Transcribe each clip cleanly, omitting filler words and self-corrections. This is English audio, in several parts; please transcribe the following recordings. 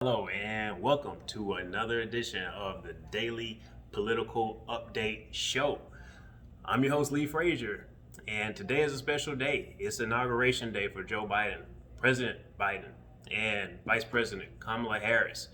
Hello and welcome to another edition of the Daily Political Update Show. I'm your host, Lee Frazier, and today is a special day. It's Inauguration Day for Joe Biden, President Biden, and Vice President Kamala Harris.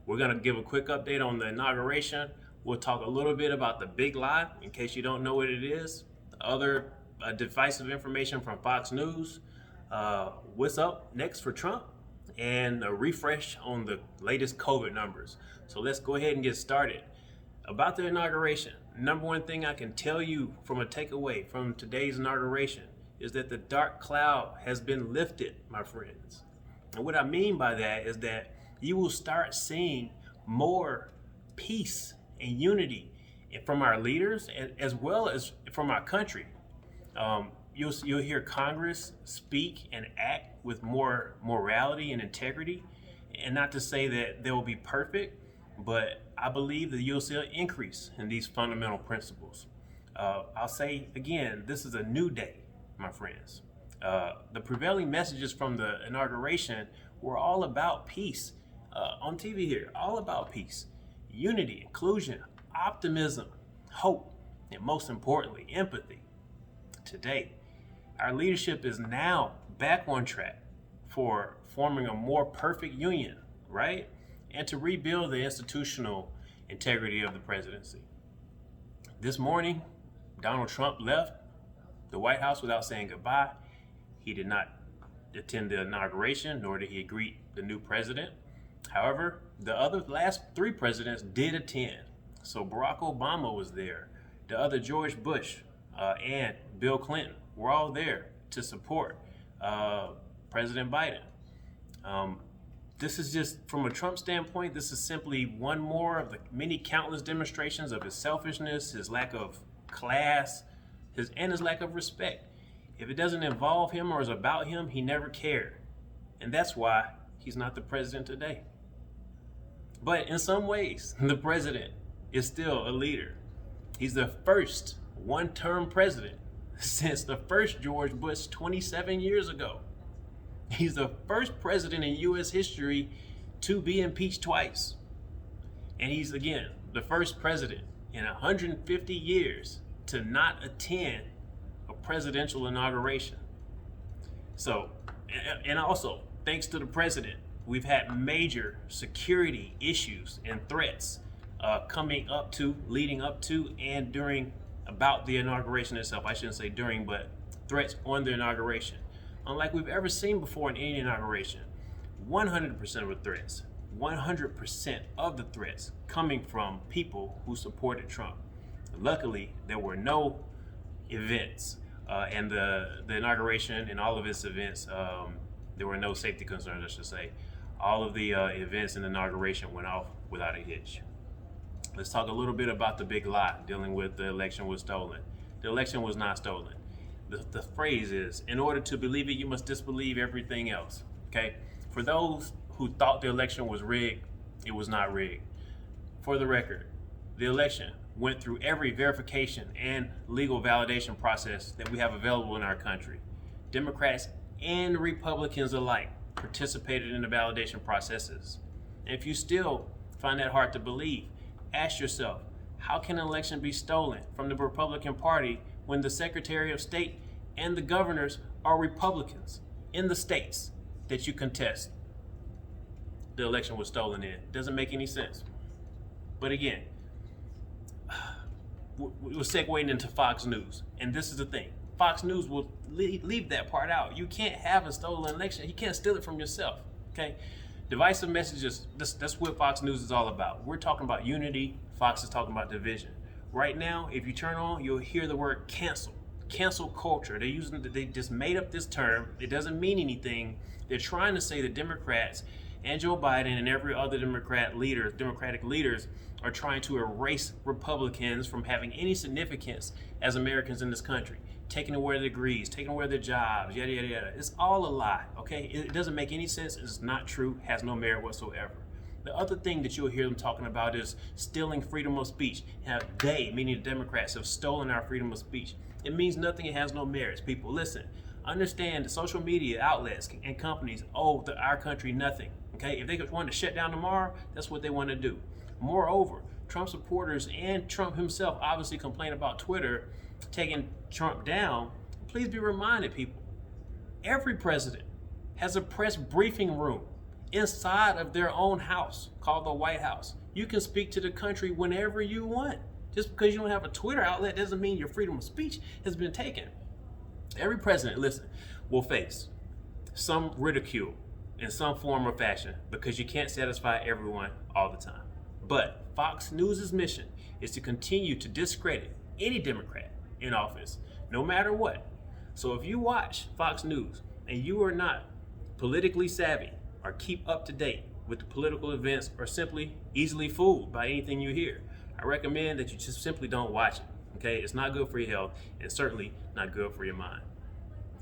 We're going to give a quick update on the inauguration. We'll talk a little bit about the big lie, in case you don't know what it is, other divisive information from Fox News, what's up next for Trump, and a refresh on the latest COVID numbers. So let's go ahead and get started. About the inauguration, number one thing I can tell you from a takeaway from today's inauguration is that the dark cloud has been lifted, my friends. And what I mean by that is that you will start seeing more peace and unity from our leaders as well as from our country. You'll hear Congress speak and act with more morality and integrity. And not to say that they will be perfect, but I believe that you'll see an increase in these fundamental principles. I'll say again, this is a new day, my friends. The prevailing messages from the inauguration were all about peace. On TV here, all about peace, unity, inclusion, optimism, hope, and most importantly, empathy. Today, our leadership is now back on track for forming a more perfect union, right? And to rebuild the institutional integrity of the presidency. This morning, Donald Trump left the White House without saying goodbye. He did not attend the inauguration, nor did he greet the new president. However, the last three presidents did attend. So Barack Obama was there. The other George Bush and Bill Clinton were all there to support President Biden. This is just, from a Trump standpoint, this is simply one more of the many countless demonstrations of his selfishness, his lack of class, his lack of respect. If it doesn't involve him or is about him, he never cared. And that's why he's not the president today. But in some ways, the president is still a leader. He's the first one-term president since the first George Bush 27 years ago. He's the first president in U.S. history to be impeached twice. And he's, again, the first president in 150 years to not attend a presidential inauguration. So, and also, thanks to the president, we've had major security issues and threats leading up to, and during, about the inauguration itself. I shouldn't say during, but threats on the inauguration. Unlike we've ever seen before in any inauguration, 100% of the threats, 100% of the threats coming from people who supported Trump. Luckily, there were no events, and the inauguration and all of its events, there were no safety concerns, I should say. All of the events in the inauguration went off without a hitch. Let's talk a little bit about the big lie dealing with the election was stolen. The election was not stolen. The phrase is, in order to believe it, you must disbelieve everything else, okay? For those who thought the election was rigged, it was not rigged. For the record, the election went through every verification and legal validation process that we have available in our country. Democrats and Republicans alike participated in the validation processes. And if you still find that hard to believe, ask yourself, how can an election be stolen from the Republican Party when the Secretary of State and the governors are Republicans in the states that you contest the election was stolen in? Doesn't make any sense. But again, we're segueing into Fox News. And this is the thing. Fox News will leave that part out. You can't have a stolen election. You can't steal it from yourself, okay? Divisive messages, that's what Fox News is all about. We're talking about unity. Fox is talking about division. Right now, if you turn on, you'll hear the word cancel. Cancel culture. They just made up this term. It doesn't mean anything. They're trying to say that Democrats and Joe Biden and every other Democratic leaders are trying to erase Republicans from having any significance as Americans in this country. Taking away their degrees, taking away their jobs, yada, yada, yada. It's all a lie, okay? It doesn't make any sense. It's not true, has no merit whatsoever. The other thing that you'll hear them talking about is stealing freedom of speech. They, meaning the Democrats, have stolen our freedom of speech. It means nothing. It has no merits. People, listen. Understand the social media outlets and companies owe our country nothing. Okay, if they want to shut down tomorrow, that's what they want to do. Moreover, Trump supporters and Trump himself obviously complain about Twitter taking Trump down. Please be reminded, people, every president has a press briefing room inside of their own house called the White House. You can speak to the country whenever you want. Just because you don't have a Twitter outlet doesn't mean your freedom of speech has been taken. Every president, listen, will face some ridicule in some form or fashion because you can't satisfy everyone all the time. But Fox News' mission is to continue to discredit any Democrat in office, no matter what. So if you watch Fox News and you are not politically savvy or keep up to date with the political events or simply easily fooled by anything you hear, I recommend that you just simply don't watch it. Okay, it's not good for your health and certainly not good for your mind.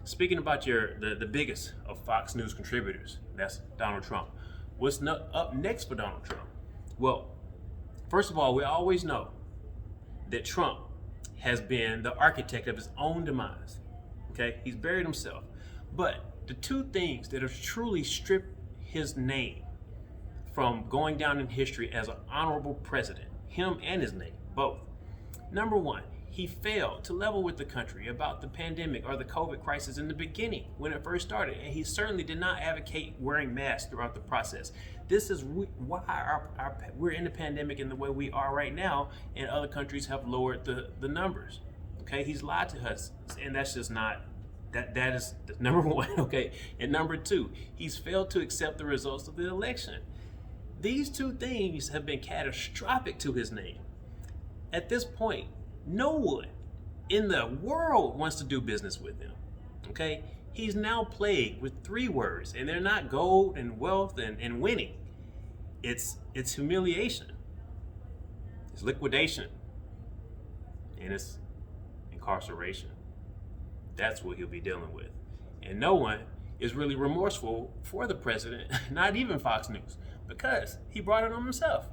Speaking about the biggest of Fox News contributors, that's Donald Trump. What's up next for Donald Trump? Well, first of all, we always know that Trump has been the architect of his own demise. Okay, he's buried himself. But the two things that have truly stripped his name from going down in history as an honorable president, him and his name, both. Number one, he failed to level with the country about the pandemic or the COVID crisis in the beginning when it first started, and he certainly did not advocate wearing masks throughout the process. This is why we're in the pandemic in the way we are right now, and other countries have lowered the numbers. Okay, he's lied to us, and that's just not, that is number one, okay? And number two, he's failed to accept the results of the election. These two things have been catastrophic to his name. At this point, no one in the world wants to do business with him, okay? He's now plagued with three words, and they're not gold and wealth and winning. It's humiliation, it's liquidation, and it's incarceration. That's what he'll be dealing with. And no one is really remorseful for the president, not even Fox News, because he brought it on himself,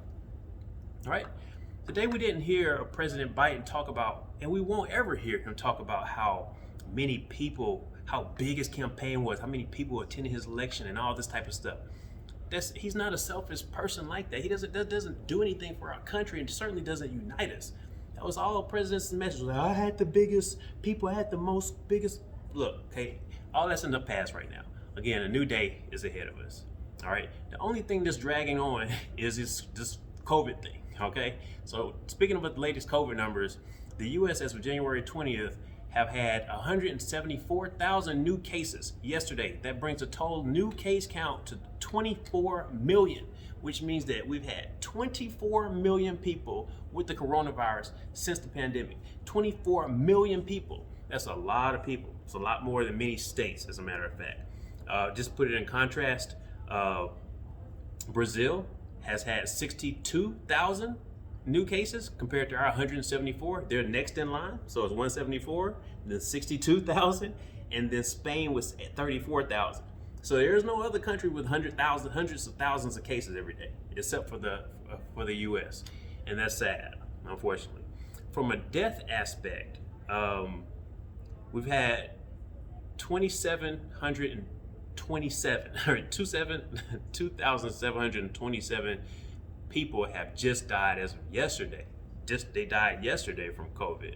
all right? Today we didn't hear President Biden talk about, and we won't ever hear him talk about how many people, how big his campaign was, how many people attended his election and all this type of stuff. He's not a selfish person like that. He doesn't do anything for our country and certainly doesn't unite us. That was all the president's message. Like, I had the biggest people, I had the biggest. Look, okay, all that's in the past right now. Again, a new day is ahead of us. All right. The only thing that's dragging on is this COVID thing. Okay. So speaking of the latest COVID numbers, the U.S. as of January 20th have had 174,000 new cases yesterday. That brings the total new case count to 24 million, which means that we've had 24 million people with the coronavirus since the pandemic. 24 million people. That's a lot of people. It's a lot more than many states, as a matter of fact. Just put it in contrast, Brazil has had 62,000 new cases compared to our 174. They're next in line, so it's 174, then 62,000, and then Spain was at 34,000. So there's no other country with hundreds of thousands of cases every day, except for the U.S., and that's sad, unfortunately. From a death aspect, we've had 2,727 people have just died as of yesterday. They died yesterday from COVID.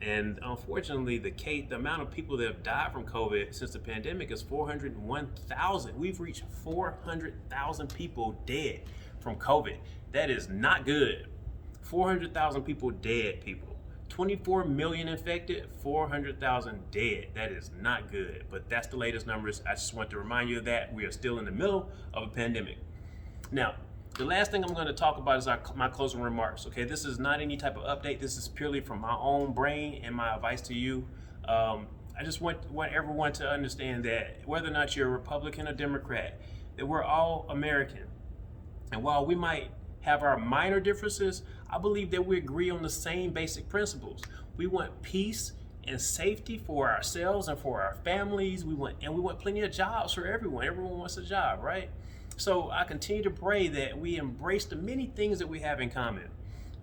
And unfortunately, the amount of people that have died from COVID since the pandemic is 401,000. We've reached 400,000 people dead from COVID. That is not good. 400,000 people dead, people. 24 million infected, 400,000 dead. That is not good, but that's the latest numbers. I just want to remind you of that. We are still in the middle of a pandemic. Now, the last thing I'm going to talk about is my closing remarks. Okay, this is not any type of update. This is purely from my own brain and my advice to you. I just want everyone to understand that whether or not you're a Republican or Democrat, that we're all American. And while we might have our minor differences, I believe that we agree on the same basic principles. We want peace and safety for ourselves and for our families. We want plenty of jobs for everyone. Everyone wants a job, right? So I continue to pray that we embrace the many things that we have in common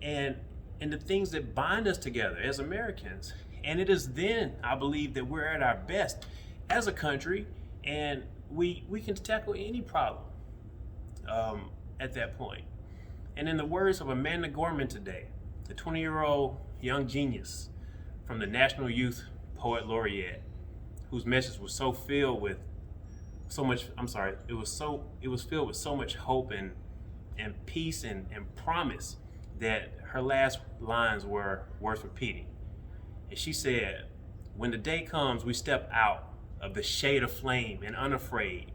and the things that bind us together as Americans. And it is then, I believe, that we're at our best as a country and we can tackle any problem. at that point. And in the words of Amanda Gorman today, the 20-year-old young genius from the National Youth Poet Laureate, whose message was so filled with so much, it was filled with so much hope and peace and promise that her last lines were worth repeating. And she said, "When the day comes, we step out of the shade of flame and unafraid.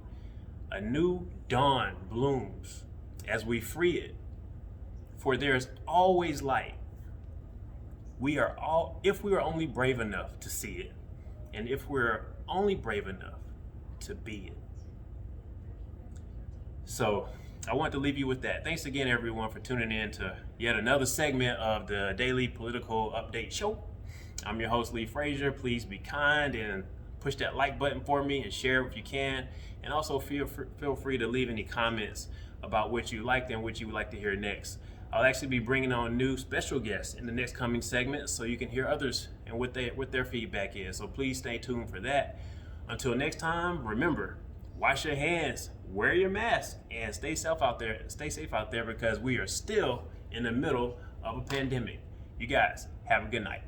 A new dawn blooms as we free it. For there is always light. If we are only brave enough to see it, and if we're only brave enough to be it." So I want to leave you with that. Thanks again, everyone, for tuning in to yet another segment of the Daily Political Update Show. I'm your host, Lee Frazier. Please be kind and push that like button for me and share if you can. And also feel free to leave any comments about what you liked and what you would like to hear next. I'll actually be bringing on new special guests in the next coming segments so you can hear others and what their feedback is. So please stay tuned for that. Until next time, remember, wash your hands, wear your mask, and stay safe out there because we are still in the middle of a pandemic. You guys, have a good night.